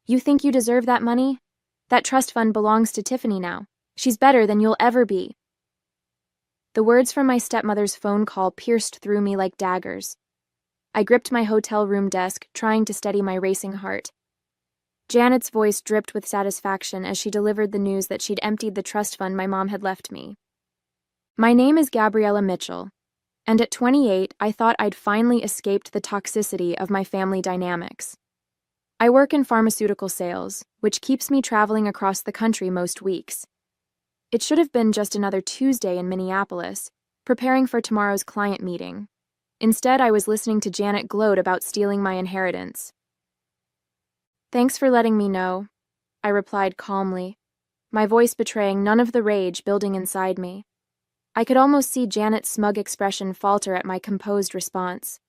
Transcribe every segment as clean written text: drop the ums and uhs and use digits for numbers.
You think you deserve that money? That trust fund belongs to Tiffany now. She's better than you'll ever be." The words from my stepmother's phone call pierced through me like daggers. I gripped my hotel room desk, trying to steady my racing heart. Janet's voice dripped with satisfaction as she delivered the news that she'd emptied the trust fund my mom had left me. "My name is Gabriella Mitchell, and at 28, I thought I'd finally escaped the toxicity of my family dynamics. I work in pharmaceutical sales, which keeps me traveling across the country most weeks. It should have been just another Tuesday in Minneapolis, preparing for tomorrow's client meeting. Instead, I was listening to Janet gloat about stealing my inheritance. "Thanks for letting me know," I replied calmly, my voice betraying none of the rage building inside me. I could almost see Janet's smug expression falter at my composed response.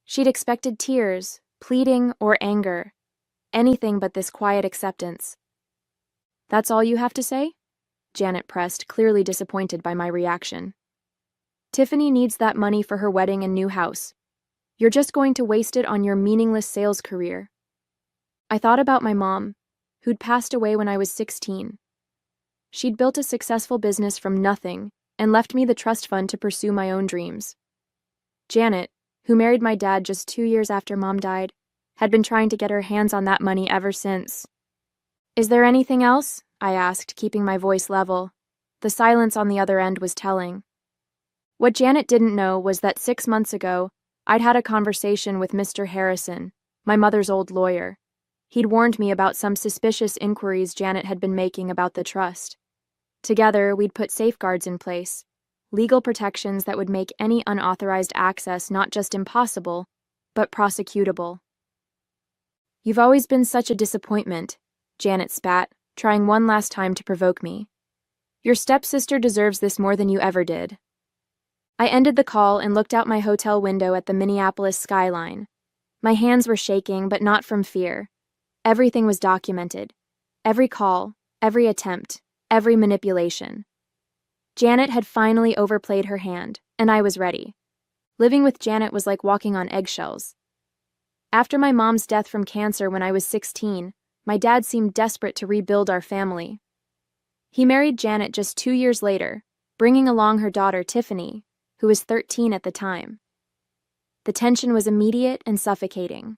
She'd expected tears, pleading, or anger. Anything but this quiet acceptance. "That's all you have to say?" Janet pressed, clearly disappointed by my reaction. "Tiffany needs that money for her wedding and new house. You're just going to waste it on your meaningless sales career." I thought about my mom, who'd passed away when I was 16. She'd built a successful business from nothing and left me the trust fund to pursue my own dreams. Janet, who married my dad just 2 years after Mom died, had been trying to get her hands on that money ever since. "Is there anything else?" I asked, keeping my voice level. The silence on the other end was telling. What Janet didn't know was that 6 months ago, I'd had a conversation with Mr. Harrison, my mother's old lawyer. He'd warned me about some suspicious inquiries Janet had been making about the trust. Together, we'd put safeguards in place, legal protections that would make any unauthorized access not just impossible, but prosecutable. "You've always been such a disappointment," Janet spat, trying one last time to provoke me. "Your stepsister deserves this more than you ever did." I ended the call and looked out my hotel window at the Minneapolis skyline. My hands were shaking, but not from fear. Everything was documented. Every call, every attempt, every manipulation. Janet had finally overplayed her hand, and I was ready. Living with Janet was like walking on eggshells. After my mom's death from cancer when I was 16, my dad seemed desperate to rebuild our family. He married Janet just 2 years later, bringing along her daughter Tiffany, who was 13 at the time. The tension was immediate and suffocating.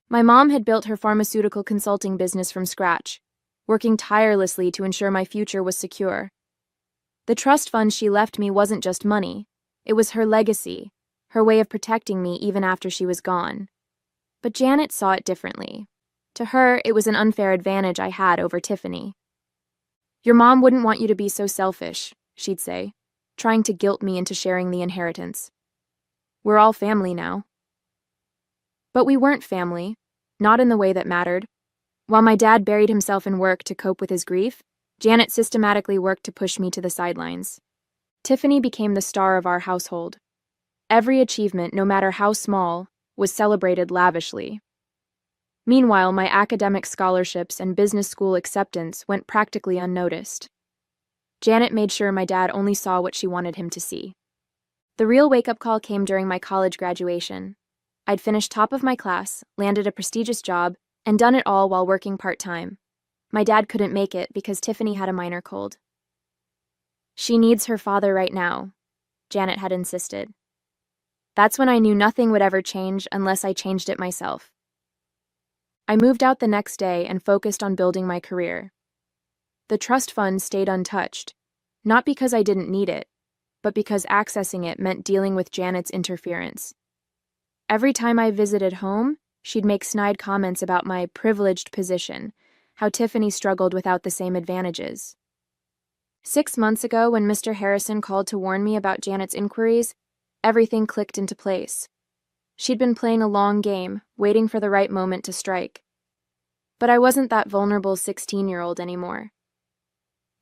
My mom had built her pharmaceutical consulting business from scratch, working tirelessly to ensure my future was secure. The trust fund she left me wasn't just money, it was her legacy, her way of protecting me even after she was gone. But Janet saw it differently. To her, it was an unfair advantage I had over Tiffany. "Your mom wouldn't want you to be so selfish," she'd say, trying to guilt me into sharing the inheritance. "We're all family now." But we weren't family, not in the way that mattered. While my dad buried himself in work to cope with his grief, Janet systematically worked to push me to the sidelines. Tiffany became the star of our household. Every achievement, no matter how small, was celebrated lavishly. Meanwhile, my academic scholarships and business school acceptance went practically unnoticed. Janet made sure my dad only saw what she wanted him to see. The real wake-up call came during my college graduation. I'd finished top of my class, landed a prestigious job, and done it all while working part-time. My dad couldn't make it because Tiffany had a minor cold. "She needs her father right now," Janet had insisted. That's when I knew nothing would ever change unless I changed it myself. I moved out the next day and focused on building my career. The trust fund stayed untouched, not because I didn't need it, but because accessing it meant dealing with Janet's interference. Every time I visited home, she'd make snide comments about my privileged position, how Tiffany struggled without the same advantages. 6 months ago, when Mr. Harrison called to warn me about Janet's inquiries, everything clicked into place. She'd been playing a long game, waiting for the right moment to strike. But I wasn't that vulnerable 16-year-old anymore.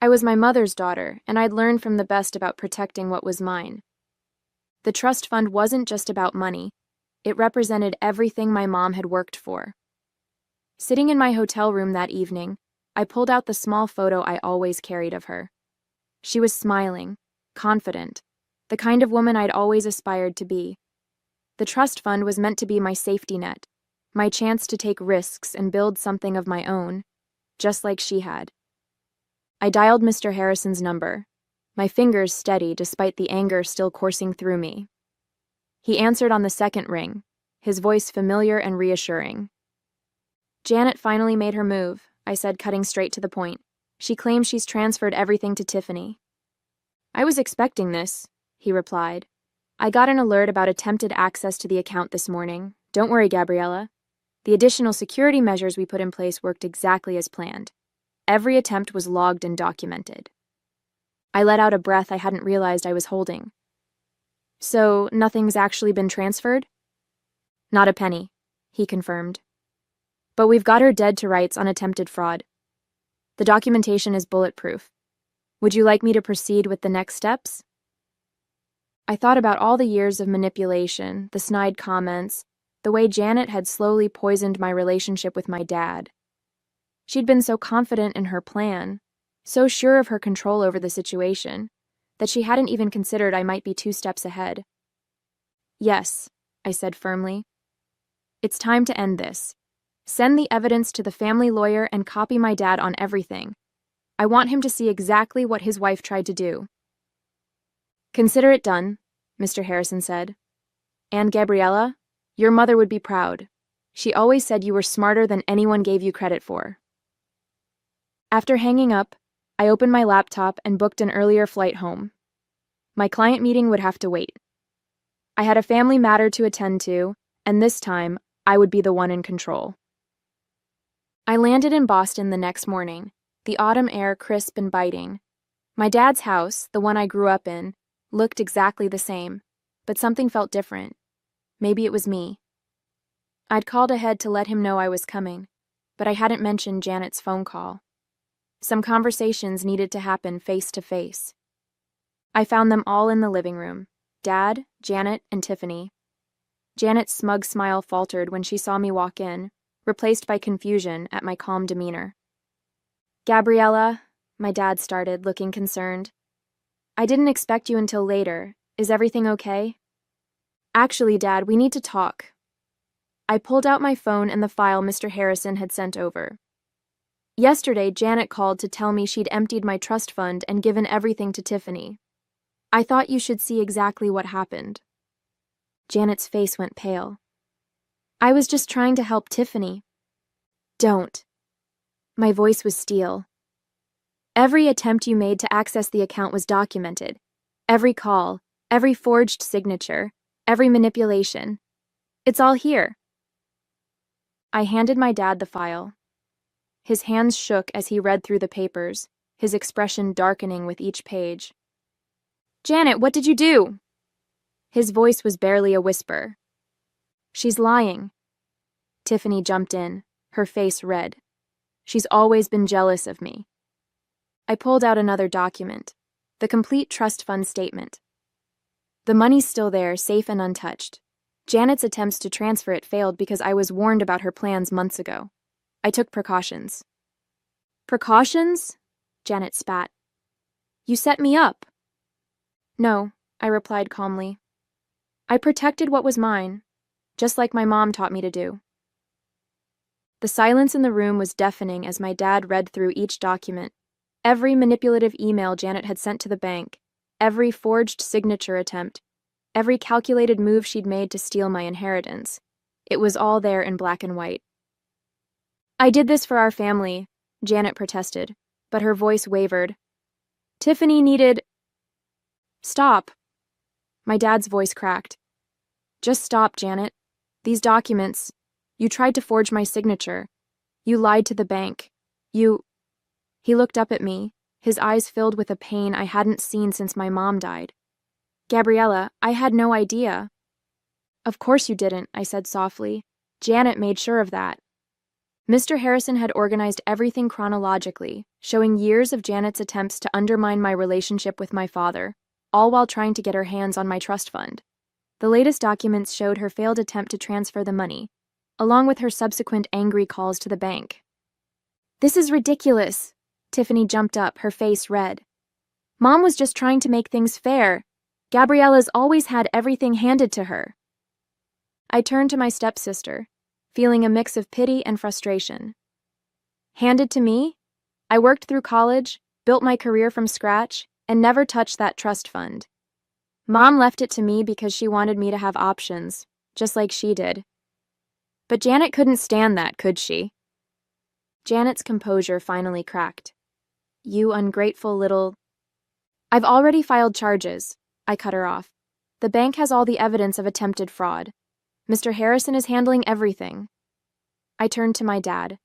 I was my mother's daughter, and I'd learned from the best about protecting what was mine. The trust fund wasn't just about money. It represented everything my mom had worked for. Sitting in my hotel room that evening, I pulled out the small photo I always carried of her. She was smiling, confident, the kind of woman I'd always aspired to be. The trust fund was meant to be my safety net, My chance to take risks and build something of my own, just like she had. I dialed Mr. Harrison's number, my fingers steady despite the anger still coursing through me. He answered on the second ring, his voice familiar and reassuring. "Janet finally made her move," I said, cutting straight to the point. "She claims she's transferred everything to Tiffany." "I was expecting this," he replied. "I got an alert about attempted access to the account this morning. Don't worry, Gabriella. The additional security measures we put in place worked exactly as planned. Every attempt was logged and documented." I let out a breath I hadn't realized I was holding. "So, nothing's actually been transferred?" "Not a penny," he confirmed. "But we've got her dead to rights on attempted fraud. The documentation is bulletproof. Would you like me to proceed with the next steps?" I thought about all the years of manipulation, the snide comments, the way Janet had slowly poisoned my relationship with my dad. She'd been so confident in her plan, so sure of her control over the situation, that she hadn't even considered I might be 2 steps ahead. "Yes," I said firmly. "It's time to end this. Send the evidence to the family lawyer and copy my dad on everything. I want him to see exactly what his wife tried to do." "Consider it done," Mr. Harrison said. "And Gabriella, your mother would be proud. She always said you were smarter than anyone gave you credit for." After hanging up, I opened my laptop and booked an earlier flight home. My client meeting would have to wait. I had a family matter to attend to, and this time, I would be the one in control. I landed in Boston the next morning, the autumn air crisp and biting. My dad's house, the one I grew up in, looked exactly the same, but something felt different. Maybe it was me. I'd called ahead to let him know I was coming, but I hadn't mentioned Janet's phone call. Some conversations needed to happen face to face. I found them all in the living room: Dad, Janet, and Tiffany. Janet's smug smile faltered when she saw me walk in, replaced by confusion at my calm demeanor. "Gabriella," my dad started, looking concerned. "I didn't expect you until later. Is everything okay?" "Actually, Dad, we need to talk." I pulled out my phone and the file Mr. Harrison had sent over. "Yesterday, Janet called to tell me she'd emptied my trust fund and given everything to Tiffany. I thought you should see exactly what happened." Janet's face went pale. "I was just trying to help Tiffany." "Don't." My voice was steel. "Every attempt you made to access the account was documented. Every call, every forged signature, every manipulation. It's all here." I handed my dad the file. His hands shook as he read through the papers, his expression darkening with each page. "Janet, what did you do?" His voice was barely a whisper. "She's lying." Tiffany jumped in, her face red. "She's always been jealous of me." I pulled out another document, the complete trust fund statement. The money's still there, safe and untouched. Janet's attempts to transfer it failed because I was warned about her plans months ago. I took precautions. "Precautions?" Janet spat. "You set me up." "No," I replied calmly. "I protected what was mine, just like my mom taught me to do." The silence in the room was deafening as my dad read through each document, every manipulative email Janet had sent to the bank, every forged signature attempt, every calculated move she'd made to steal my inheritance. It was all there in black and white. "I did this for our family," Janet protested, but her voice wavered. "Tiffany needed—" "Stop." My dad's voice cracked. "Just stop, Janet. These documents, you tried to forge my signature. You lied to the bank. You—" He looked up at me, his eyes filled with a pain I hadn't seen since my mom died. "Gabriella, I had no idea." "Of course you didn't," I said softly. "Janet made sure of that." Mr. Harrison had organized everything chronologically, showing years of Janet's attempts to undermine my relationship with my father, all while trying to get her hands on my trust fund. The latest documents showed her failed attempt to transfer the money, along with her subsequent angry calls to the bank. "This is ridiculous." Tiffany jumped up, her face red. "Mom was just trying to make things fair. Gabriella's always had everything handed to her." I turned to my stepsister. feeling a mix of pity and frustration. Handed to me? I worked through college, built my career from scratch, and never touched that trust fund. Mom left it to me because she wanted me to have options, just like she did. But Janet couldn't stand that, could she? Janet's composure finally cracked. You ungrateful little... I've already filed charges, I cut her off. The bank has all the evidence of attempted fraud. Mr. Harrison is handling everything. I turned to my dad.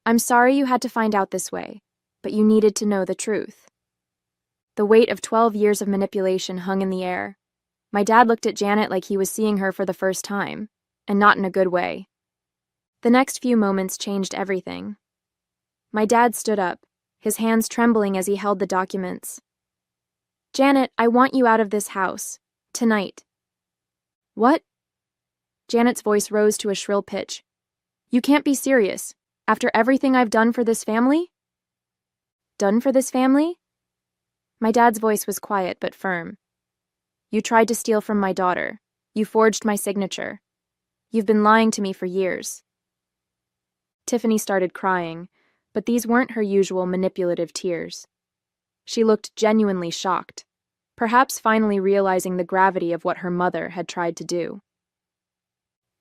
I'm sorry you had to find out this way, but you needed to know the truth. The weight of 12 years of manipulation hung in the air. My dad looked at Janet like he was seeing her for the first time, and not in a good way. The next few moments changed everything. My dad stood up, his hands trembling as he held the documents. Janet, I want you out of this house. Tonight. What? Janet's voice rose to a shrill pitch. You can't be serious. After everything I've done for this family? Done for this family? My dad's voice was quiet but firm. You tried to steal from my daughter. You forged my signature. You've been lying to me for years. Tiffany started crying, but these weren't her usual manipulative tears. She looked genuinely shocked, perhaps finally realizing the gravity of what her mother had tried to do.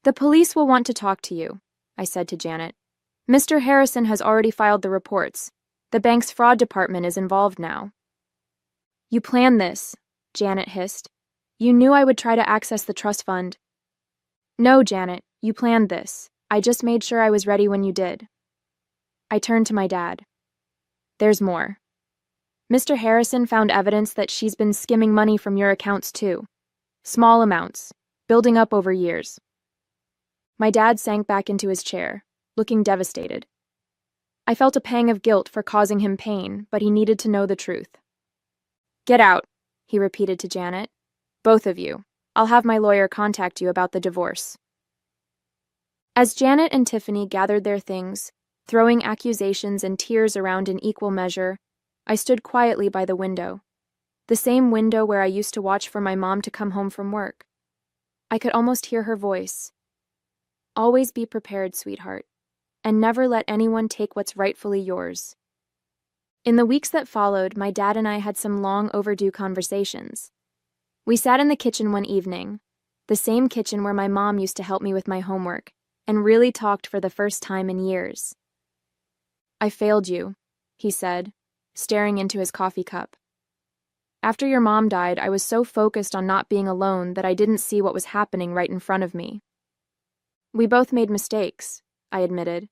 The police will want to talk to you, I said to Janet. Mr. Harrison has already filed the reports. The bank's fraud department is involved now. You planned this, Janet hissed. You knew I would try to access the trust fund. No, Janet, you planned this. I just made sure I was ready when you did. I turned to my dad. There's more. Mr. Harrison found evidence that she's been skimming money from your accounts too. Small amounts, building up over years. My dad sank back into his chair, looking devastated. I felt a pang of guilt for causing him pain, but he needed to know the truth. Get out, he repeated to Janet. Both of you. I'll have my lawyer contact you about the divorce. As Janet and Tiffany gathered their things, throwing accusations and tears around in equal measure, I stood quietly by the window. The same window where I used to watch for my mom to come home from work. I could almost hear her voice. Always be prepared, sweetheart, and never let anyone take what's rightfully yours. In the weeks that followed, my dad and I had some long overdue conversations. We sat in the kitchen one evening, the same kitchen where my mom used to help me with my homework, and really talked for the first time in years. I failed you, he said, staring into his coffee cup. After your mom died, I was so focused on not being alone that I didn't see what was happening right in front of me. We both made mistakes, I admitted.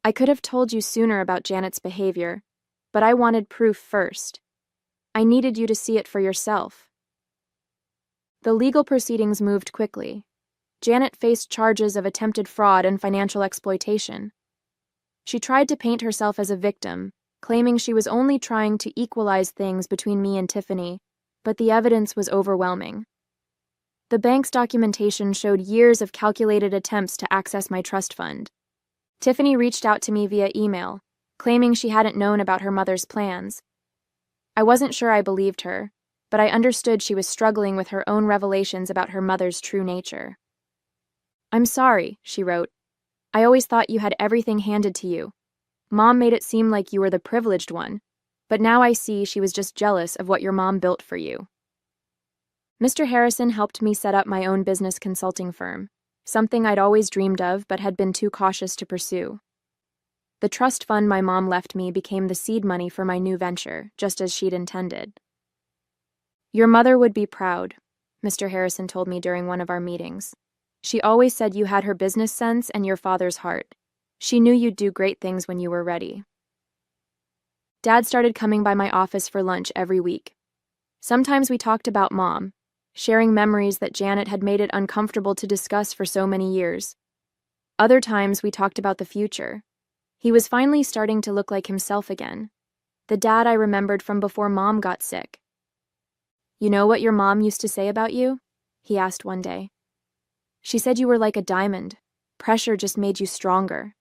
I could have told you sooner about Janet's behavior, but I wanted proof first. I needed you to see it for yourself. The legal proceedings moved quickly. Janet faced charges of attempted fraud and financial exploitation. She tried to paint herself as a victim, claiming she was only trying to equalize things between me and Tiffany, but the evidence was overwhelming. The bank's documentation showed years of calculated attempts to access my trust fund. Tiffany reached out to me via email, claiming she hadn't known about her mother's plans. I wasn't sure I believed her, but I understood she was struggling with her own revelations about her mother's true nature. I'm sorry, she wrote. I always thought you had everything handed to you. Mom made it seem like you were the privileged one, but now I see she was just jealous of what your mom built for you. Mr. Harrison helped me set up my own business consulting firm, something I'd always dreamed of but had been too cautious to pursue. The trust fund my mom left me became the seed money for my new venture, just as she'd intended. Your mother would be proud, Mr. Harrison told me during one of our meetings. She always said you had her business sense and your father's heart. She knew you'd do great things when you were ready. Dad started coming by my office for lunch every week. Sometimes we talked about Mom, sharing memories that Janet had made it uncomfortable to discuss for so many years. Other times we talked about the future. He was finally starting to look like himself again, the dad I remembered from before Mom got sick. You know what your mom used to say about you? He asked one day. She said you were like a diamond. Pressure just made you stronger.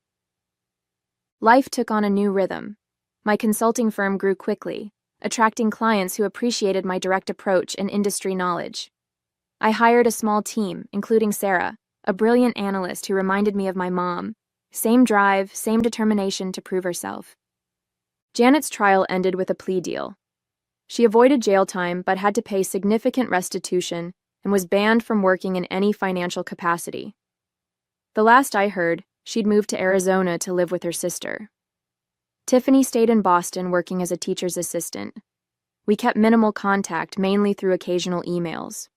Life took on a new rhythm. My consulting firm grew quickly, attracting clients who appreciated my direct approach and industry knowledge. I hired a small team, including Sarah, a brilliant analyst who reminded me of my mom. Same drive, same determination to prove herself. Janet's trial ended with a plea deal. She avoided jail time but had to pay significant restitution and was banned from working in any financial capacity. The last I heard, she'd moved to Arizona to live with her sister. Tiffany stayed in Boston working as a teacher's assistant. We kept minimal contact, mainly through occasional emails.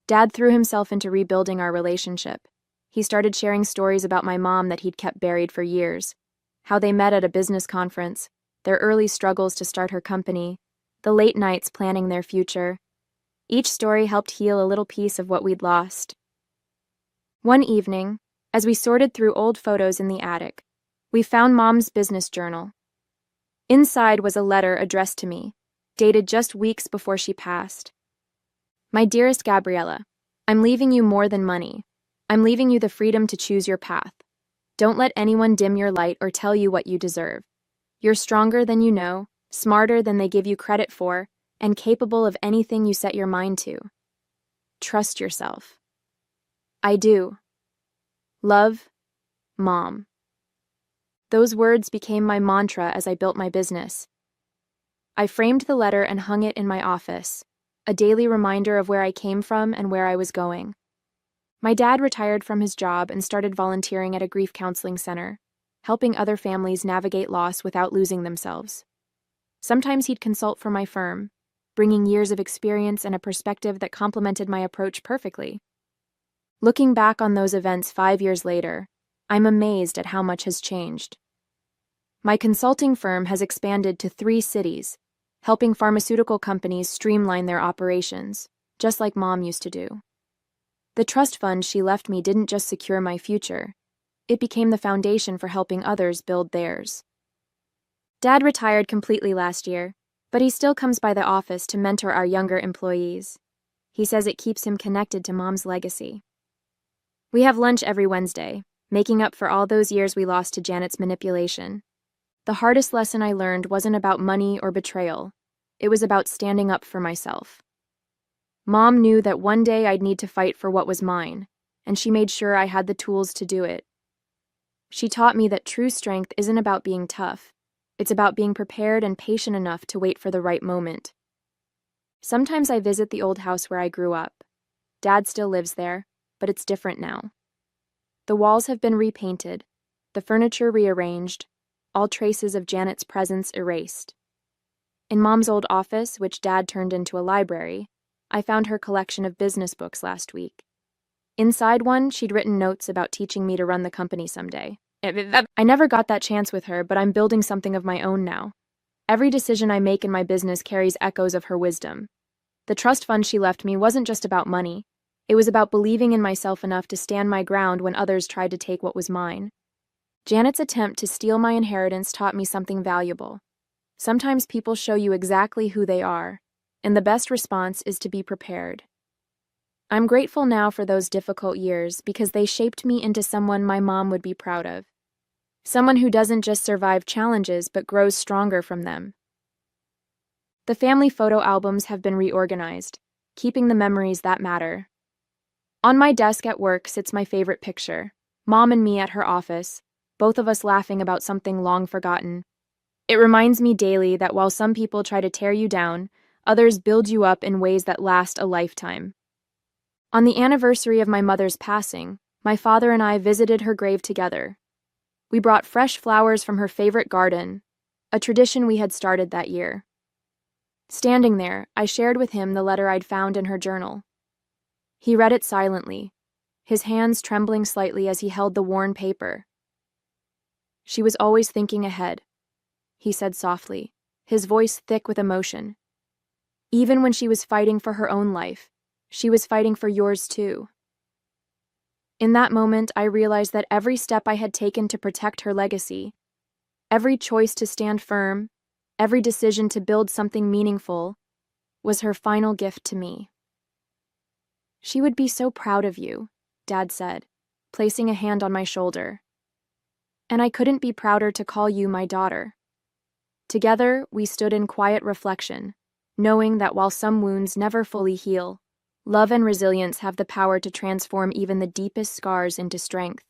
Dad threw himself into rebuilding our relationship. He started sharing stories about my mom that he'd kept buried for years, how they met at a business conference, their early struggles to start her company, the late nights planning their future. Each story helped heal a little piece of what we'd lost. One evening, as we sorted through old photos in the attic, we found Mom's business journal. Inside was a letter addressed to me, dated just weeks before she passed. My dearest Gabriella, I'm leaving you more than money. I'm leaving you the freedom to choose your path. Don't let anyone dim your light or tell you what you deserve. You're stronger than you know, smarter than they give you credit for, and capable of anything you set your mind to. Trust yourself. I do. Love, Mom. Those words became my mantra as I built my business. I framed the letter and hung it in my office, a daily reminder of where I came from and where I was going. My dad retired from his job and started volunteering at a grief counseling center, helping other families navigate loss without losing themselves. Sometimes he'd consult for my firm, bringing years of experience and a perspective that complemented my approach perfectly. Looking back on those events 5 years later, I'm amazed at how much has changed. My consulting firm has expanded to 3 cities, helping pharmaceutical companies streamline their operations, just like Mom used to do. The trust fund she left me didn't just secure my future, it became the foundation for helping others build theirs. Dad retired completely last year, but he still comes by the office to mentor our younger employees. He says it keeps him connected to Mom's legacy. We have lunch every Wednesday, making up for all those years we lost to Janet's manipulation. The hardest lesson I learned wasn't about money or betrayal. It was about standing up for myself. Mom knew that one day I'd need to fight for what was mine, and she made sure I had the tools to do it. She taught me that true strength isn't about being tough. It's about being prepared and patient enough to wait for the right moment. Sometimes I visit the old house where I grew up. Dad still lives there, but it's different now. The walls have been repainted, the furniture rearranged, all traces of Janet's presence erased. In Mom's old office, which Dad turned into a library, I found her collection of business books last week. Inside one, she'd written notes about teaching me to run the company someday. I never got that chance with her, but I'm building something of my own now. Every decision I make in my business carries echoes of her wisdom. The trust fund she left me wasn't just about money. It was about believing in myself enough to stand my ground when others tried to take what was mine. Janet's attempt to steal my inheritance taught me something valuable. Sometimes people show you exactly who they are, and the best response is to be prepared. I'm grateful now for those difficult years because they shaped me into someone my mom would be proud of. Someone who doesn't just survive challenges but grows stronger from them. The family photo albums have been reorganized, keeping the memories that matter. On my desk at work sits my favorite picture, Mom and me at her office, both of us laughing about something long forgotten. It reminds me daily that while some people try to tear you down, others build you up in ways that last a lifetime. On the anniversary of my mother's passing, my father and I visited her grave together. We brought fresh flowers from her favorite garden, a tradition we had started that year. Standing there, I shared with him the letter I'd found in her journal. He read it silently, his hands trembling slightly as he held the worn paper. "She was always thinking ahead," he said softly, his voice thick with emotion. "Even when she was fighting for her own life, she was fighting for yours too." In that moment, I realized that every step I had taken to protect her legacy, every choice to stand firm, every decision to build something meaningful, was her final gift to me. "She would be so proud of you," Dad said, placing a hand on my shoulder. "And I couldn't be prouder to call you my daughter." Together, we stood in quiet reflection, knowing that while some wounds never fully heal, Love and resilience have the power to transform even the deepest scars into strength.